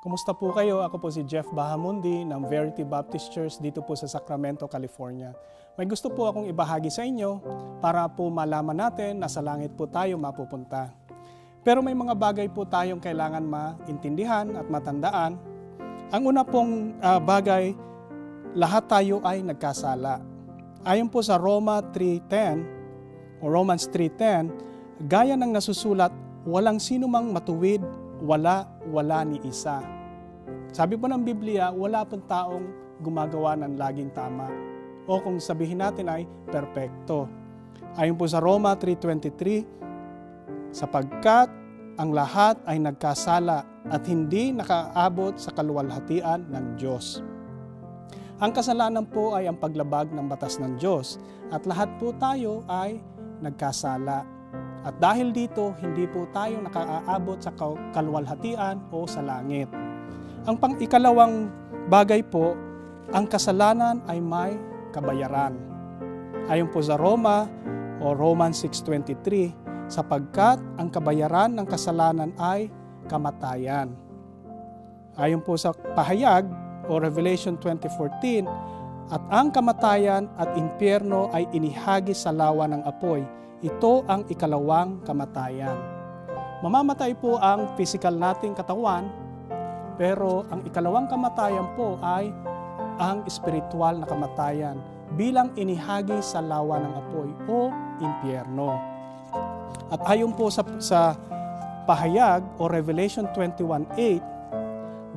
Kumusta po kayo? Ako po si Jeff Bahamundi ng Verity Baptist Church dito po sa Sacramento, California. May gusto po akong ibahagi sa inyo para po malaman natin na sa langit po tayo mapupunta. Pero may mga bagay po tayong kailangan maintindihan at matandaan. Ang una pong bagay, lahat tayo ay nagkasala. Ayon po sa Romans 3:10, gaya ng nasusulat, walang sino mang matuwid, wala ni isa. Sabi po ng Biblia, wala pong taong gumagawa ng laging tama. O kung sabihin natin ay perpekto. Ayon po sa Roma 3:23, sapagkat ang lahat ay nagkasala at hindi nakaabot sa kaluwalhatian ng Diyos. Ang kasalanan po ay ang paglabag ng batas ng Diyos at lahat po tayo ay nagkasala. At dahil dito, hindi po tayo nakaaabot sa kaluwalhatian o sa langit. Ang pang-ikalawang bagay po, ang kasalanan ay may kabayaran. Ayon po sa Romans 6:23, sapagkat ang kabayaran ng kasalanan ay kamatayan. Ayon po sa pahayag o Revelation 20:14, at ang kamatayan at impyerno ay inihagis sa lawa ng apoy. Ito ang ikalawang kamatayan. Mamamatay po ang physical nating katawan, pero ang ikalawang kamatayan po ay ang spiritual na kamatayan bilang inihagi sa lawa ng apoy o impyerno. At ayon po sa pahayag o Revelation 21:8,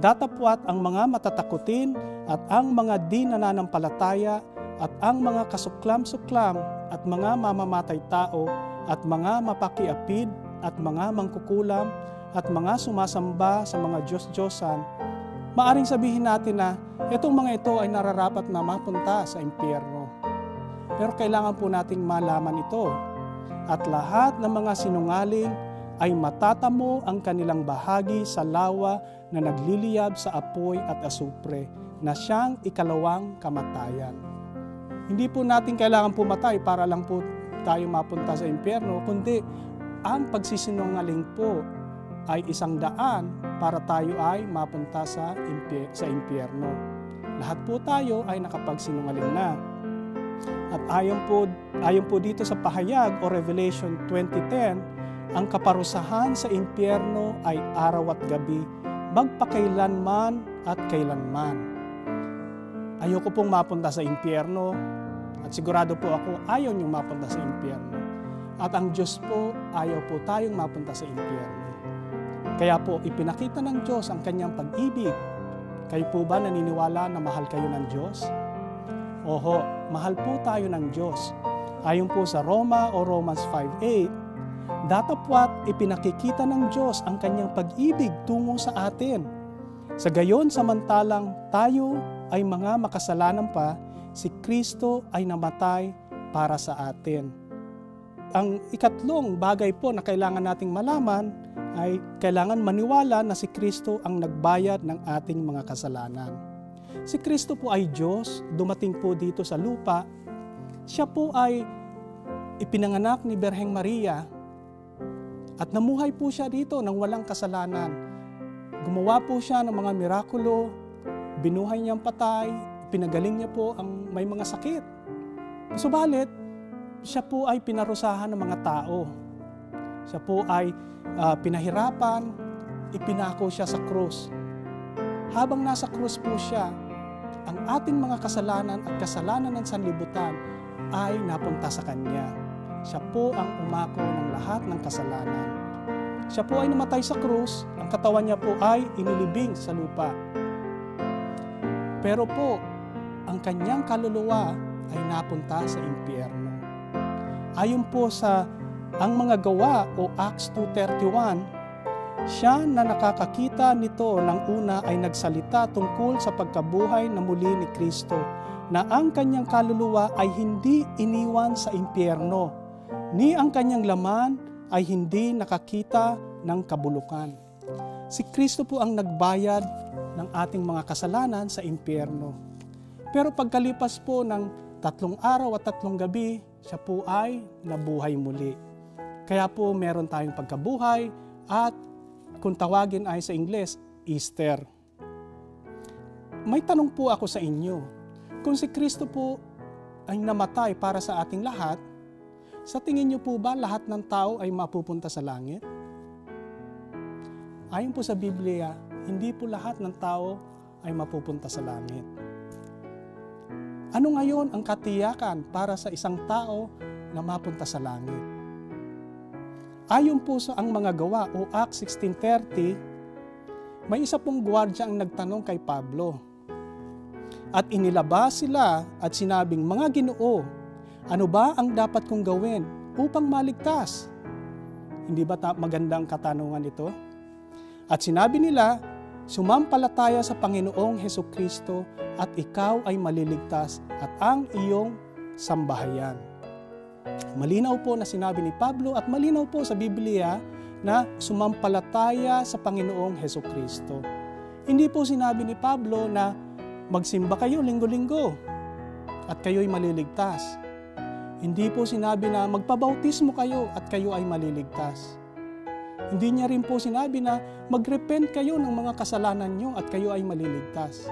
datapwat ang mga matatakutin at ang mga di nananampalataya at ang mga kasuklam-suklam at mga mamamatay tao at mga mapakiapid at mga mangkukulam at mga sumasamba sa mga Diyos-Diyosan, maaring sabihin natin na itong mga ito ay nararapat na mapunta sa impyerno. Pero kailangan po nating malaman ito. At lahat ng mga sinungaling ay matatamo ang kanilang bahagi sa lawa na nagliliyab sa apoy at asupre, na siyang ikalawang kamatayan. Hindi po natin kailangan pumatay para lang po tayo mapunta sa impyerno, kundi ang pagsisinungaling po ay isang daan para tayo ay mapunta sa impyerno. Lahat po tayo ay nakapagsinungaling na. At ayon po dito sa pahayag o Revelation 20:10, ang kaparusahan sa impyerno ay araw at gabi, magpakailanman at kailanman. Ayoko pong mapunta sa impyerno at sigurado po ako ayaw niyong mapunta sa impyerno. At ang Diyos po, ayaw po tayong mapunta sa impyerno. Kaya po ipinakita ng Diyos ang kanyang pag-ibig. Kayo po ba naniniwala na mahal kayo ng Diyos? Oho, mahal po tayo ng Diyos. Ayon po sa Romans 5:8, datapwat ipinakikita ng Diyos ang kanyang pag-ibig tungo sa atin. Sa gayon samantalang tayo ay mga makasalanan pa, si Kristo ay namatay para sa atin. Ang ikatlong bagay po na kailangan nating malaman ay kailangan maniwala na si Kristo ang nagbayad ng ating mga kasalanan. Si Kristo po ay Diyos, dumating po dito sa lupa. Siya po ay ipinanganak ni Birheng Maria at namuhay po siya dito nang walang kasalanan. Gumawa po siya ng mga mirakulo, binuhay niyang patay, pinagaling niya po ang may mga sakit. Subalit, siya po ay pinarusahan ng mga tao. Siya po ay pinahirapan, ipinako siya sa krus. Habang nasa krus po siya, ang ating mga kasalanan at kasalanan ng sanlibutan ay napunta sa Kanya. Siya po ang umako ng lahat ng kasalanan. Siya po ay namatay sa krus, ang katawan niya po ay inilibing sa lupa. Pero po, ang kanyang kaluluwa ay napunta sa impyerno. Ayon po sa ang mga gawa o Acts 2:31, siya na nakakakita nito ng una ay nagsalita tungkol sa pagkabuhay na muli ni Kristo, na ang kanyang kaluluwa ay hindi iniwan sa impyerno, ni ang kanyang laman ay hindi nakakita ng kabulukan. Si Kristo po ang nagbayad ng ating mga kasalanan sa impyerno. Pero pagkalipas po ng 3 araw at 3 gabi, siya po ay nabuhay muli. Kaya po meron tayong pagkabuhay at kung tawagin ay sa Ingles, Easter. may tanong po ako sa inyo. Kung si Kristo po ay namatay para sa ating lahat, sa tingin niyo po ba lahat ng tao ay mapupunta sa langit? Ayon po sa Biblia, hindi po lahat ng tao ay mapupunta sa langit. Ano ngayon ang katiyakan para sa isang tao na mapunta sa langit? Ayon po sa ang mga gawa o Acts 16:30, may isa pong gwardiya ang nagtanong kay Pablo. At inilabas sila at sinabing, "Mga Ginoo, ano ba ang dapat kong gawin upang maligtas?" Hindi ba magandang katanungan ito? At sinabi nila, "Sumampalataya sa Panginoong Hesukristo at ikaw ay maliligtas at ang iyong sambahayan." Malinaw po na sinabi ni Pablo at malinaw po sa Biblia na sumampalataya sa Panginoong Hesukristo. Hindi po sinabi ni Pablo na magsimba kayo linggo-linggo at kayo'y maliligtas. Hindi po sinabi na magpabautismo kayo at kayo ay maliligtas. Hindi niya rin po sinabi na mag-repent kayo ng mga kasalanan nyo at kayo ay maliligtas.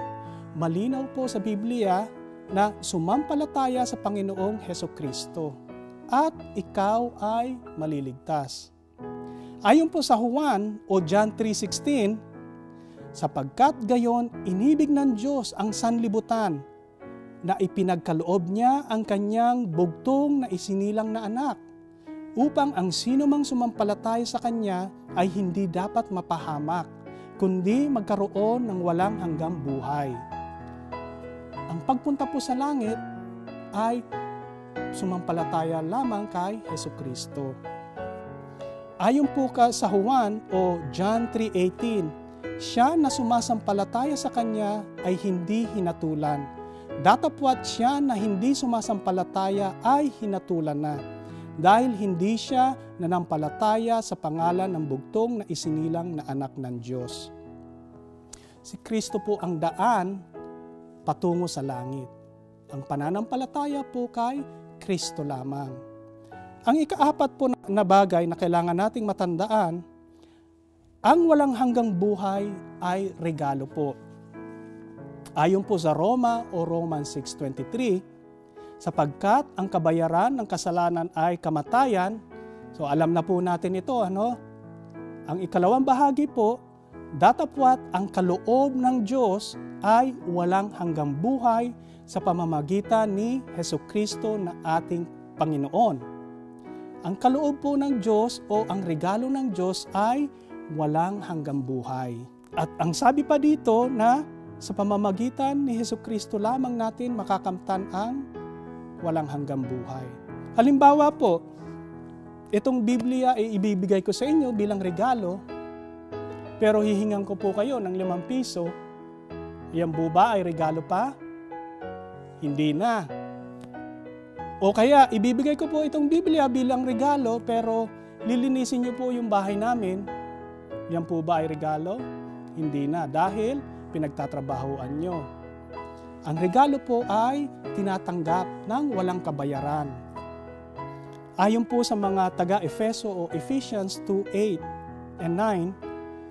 Malinaw po sa Biblia na sumampalataya sa Panginoong Hesukristo at ikaw ay maliligtas. Ayon po sa Juan o John 3:16, sapagkat gayon inibig ng Diyos ang sanlibutan na ipinagkaloob niya ang kanyang bugtong na isinilang na anak, upang ang sino mang sumampalataya sa Kanya ay hindi dapat mapahamak, kundi magkaroon ng walang hanggang buhay. Ang pagpunta po sa langit ay sumampalataya lamang kay Hesukristo. Ayon po sa Juan o John 3:18, siya na sumasampalataya sa Kanya ay hindi hinatulan. Datapwat siya na hindi sumasampalataya ay hinatulan na, dahil hindi siya nanampalataya sa pangalan ng bugtong na isinilang na anak ng Diyos. Si Kristo po ang daan patungo sa langit. Ang pananampalataya po kay Kristo lamang. Ang ikaapat po na bagay na kailangan nating matandaan, ang walang hanggang buhay ay regalo po. Ayon po sa Roma o Romans 6:23, sapagkat ang kabayaran ng kasalanan ay kamatayan. So alam na po natin ito, ano? Ang ikalawang bahagi po, datapwat ang kaloob ng Diyos ay walang hanggang buhay sa pamamagitan ni Hesukristo na ating Panginoon. Ang kaloob po ng Diyos o ang regalo ng Diyos ay walang hanggang buhay. At ang sabi pa dito na sa pamamagitan ni Hesukristo lamang natin makakamtan ang walang hanggang buhay. Halimbawa po, itong Biblia ay ibibigay ko sa inyo bilang regalo, pero hihingan ko po kayo ng 5 piso. Yan po ba ay regalo pa? Hindi na. O kaya, ibibigay ko po itong Biblia bilang regalo, pero lilinisin niyo po yung bahay namin. Yan po ba ay regalo? Hindi na, dahil pinagtatrabahuan nyo. Ang regalo po ay tinatanggap ng walang kabayaran. Ayon po sa mga taga-Efeso o Ephesians 2:8 and 9,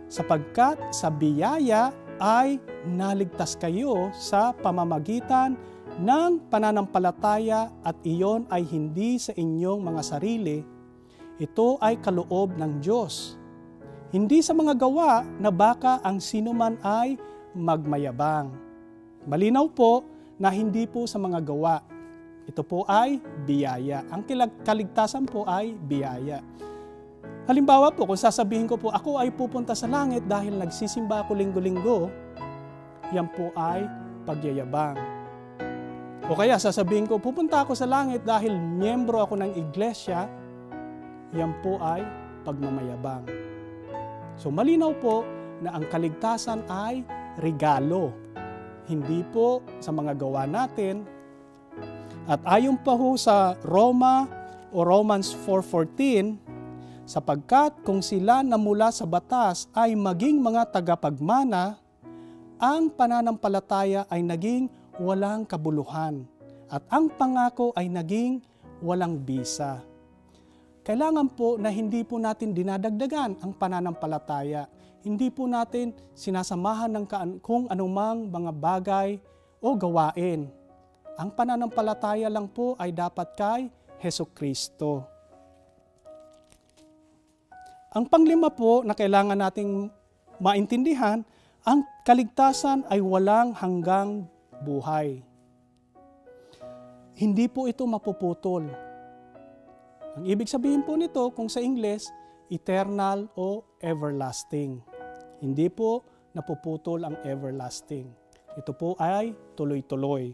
sapagkat sa biyaya ay naligtas kayo sa pamamagitan ng pananampalataya at iyon ay hindi sa inyong mga sarili. Ito ay kaloob ng Diyos. Hindi sa mga gawa na baka ang sinuman ay magmayabang. Malinaw po na hindi po sa mga gawa. Ito po ay biyaya. Ang kaligtasan po ay biyaya. Halimbawa po, kung sasabihin ko po, ako ay pupunta sa langit dahil nagsisimba ako linggo-linggo, yan po ay pagyayabang. O kaya sasabihin ko, pupunta ako sa langit dahil miyembro ako ng iglesia, yan po ay pagmamayabang. So malinaw po na ang kaligtasan ay regalo. Hindi po sa mga gawa natin. At ayon pa ho sa Roma o Romans 4:14, sapagkat kung sila na mula sa batas ay maging mga tagapagmana, ang pananampalataya ay naging walang kabuluhan at ang pangako ay naging walang bisa. Kailangan po na hindi po natin dinadagdagan ang pananampalataya. hindi po natin sinasamahan ng kung anumang mga bagay o gawain. Ang pananampalataya lang po ay dapat kay Hesukristo. Ang panglima po na kailangan nating maintindihan, ang kaligtasan ay walang hanggang buhay. Hindi po ito mapuputol. Ang ibig sabihin po nito, kung sa Ingles, eternal o everlasting. Hindi po napuputol ang everlasting. Ito po ay tuloy-tuloy.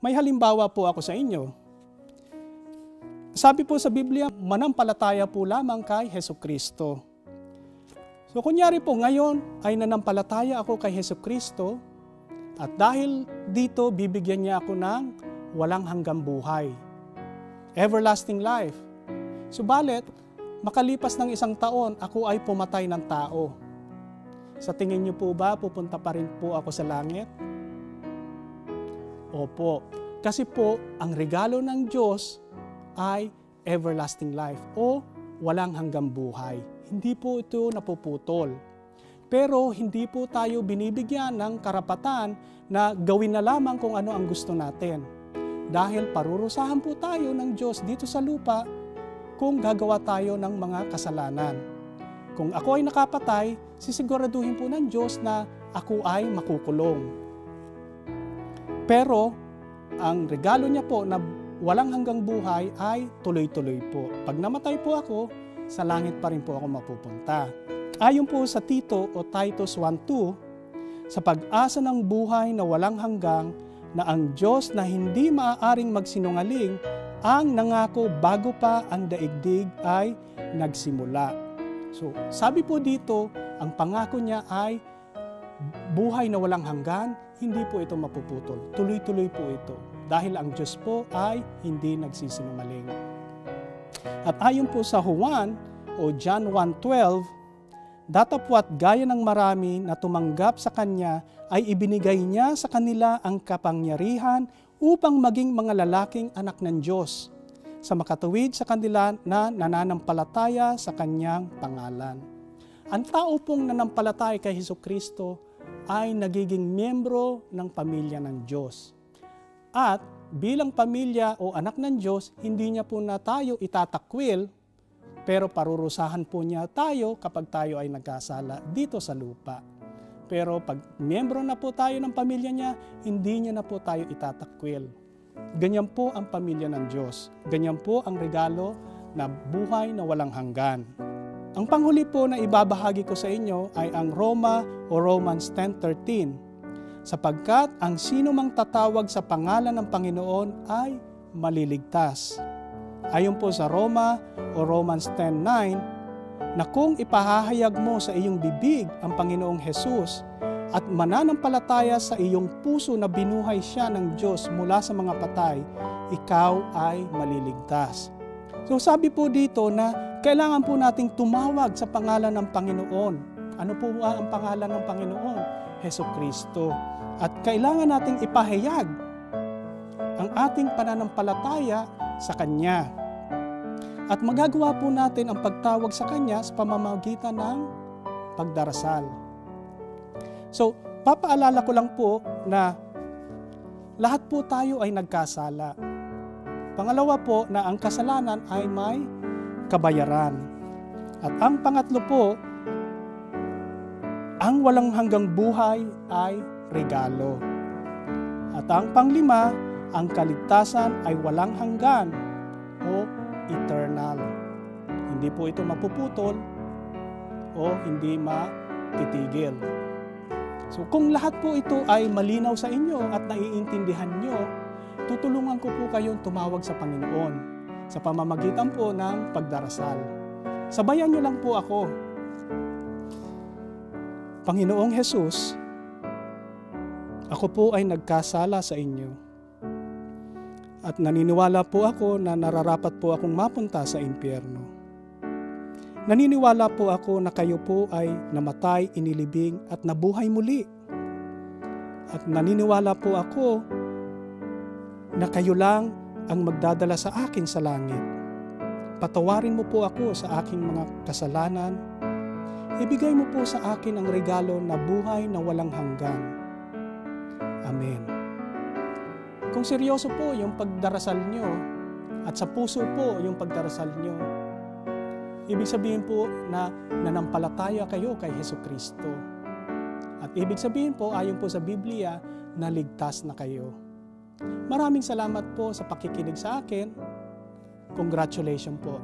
May halimbawa po ako sa inyo. Sabi po sa Biblia, manampalataya po lamang kay Hesukristo. So kunyari po ngayon ay nanampalataya ako kay Hesukristo at dahil dito bibigyan niya ako ng walang hanggang buhay. Everlasting life. Subalit, makalipas ng 1 taon, ako ay pumatay ng tao. Sa tingin niyo po ba, pupunta pa rin po ako sa langit? Opo. Kasi po, ang regalo ng Diyos ay everlasting life o walang hanggang buhay. Hindi po ito napuputol. Pero hindi po tayo binibigyan ng karapatan na gawin na lamang kung ano ang gusto natin. Dahil parurusahan po tayo ng Diyos dito sa lupa kung gagawa tayo ng mga kasalanan. Kung ako ay nakapatay, sisiguraduhin po ng Diyos na ako ay makukulong. Pero ang regalo niya po na walang hanggang buhay ay tuloy-tuloy po. Pag namatay po ako, sa langit pa rin po ako mapupunta. Ayon po sa Tito o Titus 1:2, sa pag-asa ng buhay na walang hanggang, na ang Diyos na hindi maaaring magsinungaling, ang nangako bago pa ang daigdig ay nagsimula. So, sabi po dito, ang pangako niya ay buhay na walang hanggan, hindi po ito mapuputol. Tuloy-tuloy po ito. Dahil ang Diyos po ay hindi nagsisinungaling. At ayon po sa Juan o John 1:12, datapwat gaya ng marami na tumanggap sa Kanya ay ibinigay niya sa kanila ang kapangyarihan upang maging mga lalaking anak ng Diyos, sa makatuwid sa kanila na nananampalataya sa Kanyang pangalan. Ang tao pong nanampalataya kay Hesukristo ay nagiging miyembro ng pamilya ng Diyos. At bilang pamilya o anak ng Diyos, hindi niya po na tayo itatakwil, pero parurusahan po niya tayo kapag tayo ay nagkasala dito sa lupa. Pero pag miyembro na po tayo ng pamilya niya, hindi niya na po tayo itatakwil. Ganyan po ang pamilya ng Diyos. Ganyan po ang regalo na buhay na walang hanggan. Ang panghuli po na ibabahagi ko sa inyo ay ang Roma o Romans 10:13. Sapagkat ang sino mang tatawag sa pangalan ng Panginoon ay maliligtas. Ayon po sa Roma o Romans 10:9, na kung ipahahayag mo sa iyong bibig ang Panginoong Hesus at mananampalataya sa iyong puso na binuhay siya ng Diyos mula sa mga patay, ikaw ay maliligtas. So sabi po dito na kailangan po nating tumawag sa pangalan ng Panginoon. Ano po ang pangalan ng Panginoon? Hesukristo. At kailangan nating ipahayag ang ating pananampalataya sa Kanya. At magagawa po natin ang pagtawag sa Kanya sa pamamagitan ng pagdarasal. So, papaalala ko lang po na lahat po tayo ay nagkasala. Pangalawa po na ang kasalanan ay may kabayaran. At ang pangatlo po, ang walang hanggang buhay ay regalo. At ang panglima, ang kaligtasan ay walang hanggan o eternal. Hindi po ito mapuputol o hindi matitigil. So kung lahat po ito ay malinaw sa inyo at naiintindihan nyo, tutulungan ko po kayong tumawag sa Panginoon sa pamamagitan po ng pagdarasal. Sabayan nyo lang po ako. Panginoong Hesus, ako po ay nagkasala sa inyo. At naniniwala po ako na nararapat po akong mapunta sa impyerno. Naniniwala po ako na kayo po ay namatay, inilibing at nabuhay muli. At naniniwala po ako na kayo lang ang magdadala sa akin sa langit. Patawarin mo po ako sa aking mga kasalanan ibigay mo po sa akin ang regalo na buhay na walang hanggan. Amen. Kung seryoso po yung pagdarasal nyo at sa puso po yung pagdarasal nyo, ibig sabihin po na nanampalataya kayo kay Hesukristo. At ibig sabihin po, ayon po sa Biblia, na ligtas na kayo. Maraming salamat po sa pakikinig sa akin. Congratulations po.